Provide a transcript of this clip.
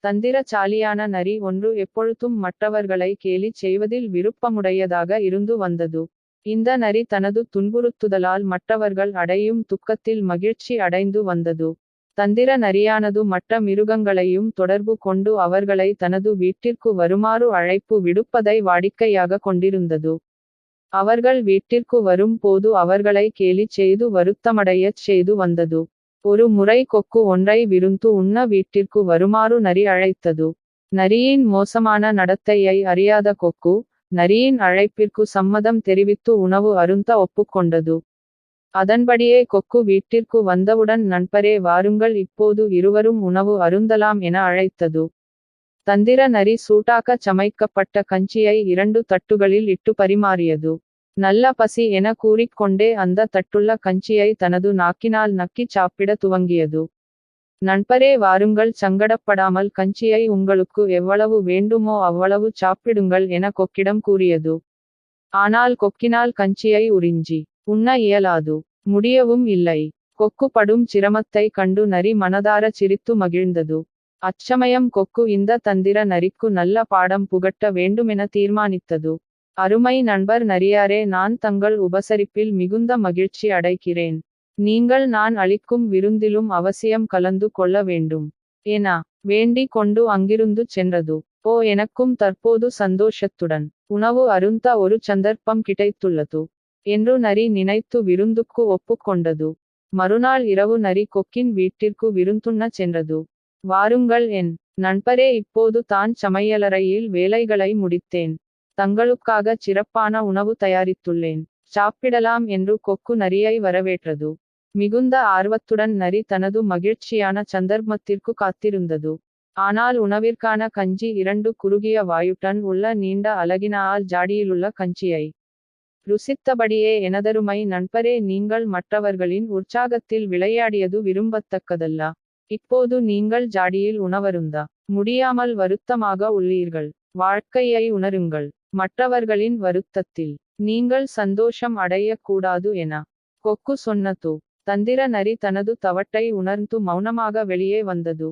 தந்திரசாலியான நரி ஒன்று எப்பொழுதும் மற்றவர்களை கேலி செய்வதில் விருப்பமுடையதாக இருந்து வந்தது. இந்த நரி தனது துன்புறுத்துதலால் மற்றவர்கள் அடையும் துக்கத்தில் மகிழ்ச்சி அடைந்து வந்தது. தந்திர நரியானது மற்ற மிருகங்களையும் தொடர்பு கொண்டு அவர்களை தனது வீட்டிற்கு வருமாறு அழைப்பு விடுப்பதை வாடிக்கையாக கொண்டிருந்தது. அவர்கள் வீட்டிற்கு வரும் போது அவர்களை கேலி செய்து வருத்தமடையச் செய்து வந்தது. ஒரு முறை கொக்கு ஒன்றை விருந்து உண்ண வீட்டிற்கு வருமாறு நரி அழைத்தது. நரியின் மோசமான நடத்தையை அறியாத கொக்கு, நரியின் அழைப்பிற்கு சம்மதம் தெரிவித்து உணவு அருந்த ஒப்புக்கொண்டது. அதன்படியே கொக்கு வீட்டிற்கு வந்தவுடன் நண்பரே வாருங்கள் இப்போது இருவரும் உணவு அருந்தலாம் என அழைத்தது. தந்திர நரி சூட்டாக சமைக்கப்பட்ட கஞ்சியை 2 தட்டுகளில் இட்டு பரிமாறியது. நல்ல பசி என கூறிக்கொண்டே அந்த தட்டுள்ள கஞ்சியை தனது நாக்கினால் நக்கி சாப்பிட துவங்கியது. நண்பரே வாருங்கள் சங்கடப்படாமல் கஞ்சியை உங்களுக்கு எவ்வளவு வேண்டுமோ அவ்வளவு சாப்பிடுங்கள் என கொக்கிடம் கூறியது. ஆனால் கொக்கினால் கஞ்சியை உறிஞ்சி உண்ண இயலாது. முடியவும் இல்லை. கொக்கு படும் சிரமத்தை கண்டு நரி மனதார சிரித்து மகிழ்ந்தது. அச்சமயம் கொக்கு இந்த தந்திர நரிக்கு நல்ல பாடம் புகட்ட வேண்டுமென தீர்மானித்தது. அருமை நண்பர் நரியாரே, நான் தங்கள் உபசரிப்பில் மிகுந்த மகிழ்ச்சி அடைகிறேன். நீங்கள் நான் அளிக்கும் விருந்திலும் அவசியம் கலந்து கொள்ள வேண்டும் என வேண்டிக் கொண்டு அங்கிருந்து சென்றது. ஓ, எனக்கும் தற்போது சந்தோஷத்துடன் உணவு அருந்த ஒரு சந்தர்ப்பம் கிடைத்துள்ளது என்று நரி நினைத்து விருந்துக்கு ஒப்புக்கொண்டது. மறுநாள் இரவு நரி கொக்கின் வீட்டிற்கு விருந்துண்ண சென்றது. வாருங்கள் என் நண்பரே, இப்போது தான் சமையலறையில் வேலைகளை முடித்தேன். தங்களுக்காக சிறப்பான உணவு தயாரித்துள்ளேன். சாப்பிடலாம் என்று கொக்கு நரியை வரவேற்றது. மிகுந்த ஆர்வத்துடன் நரி தனது மகிழ்ச்சியான சந்தர்ப்பத்திற்கு காத்திருந்தது. ஆனால் உணவிற்கான கஞ்சி 2 குறுகிய வாயுடன் உள்ள நீண்ட அலகினால் ஜாடியிலுள்ள கஞ்சியை ருசித்தபடியே எனதருமை நண்பரே, நீங்கள் மற்றவர்களின் உற்சாகத்தில் விளையாடியது விரும்பத்தக்கதல்ல. இப்போது நீங்கள் ஜாடியில் உணவருந்த முடியாமல் வருத்தமாக உள்ளீர்கள். வாழ்க்கையை உணருங்கள். மற்றவர்களின் வருத்தத்தில் நீங்கள் சந்தோஷம் அடையக்கூடாது என கொக்கு சொன்னது. தந்திர நரி தனது தவட்டை உணர்ந்து மௌனமாக வெளியே வந்தது.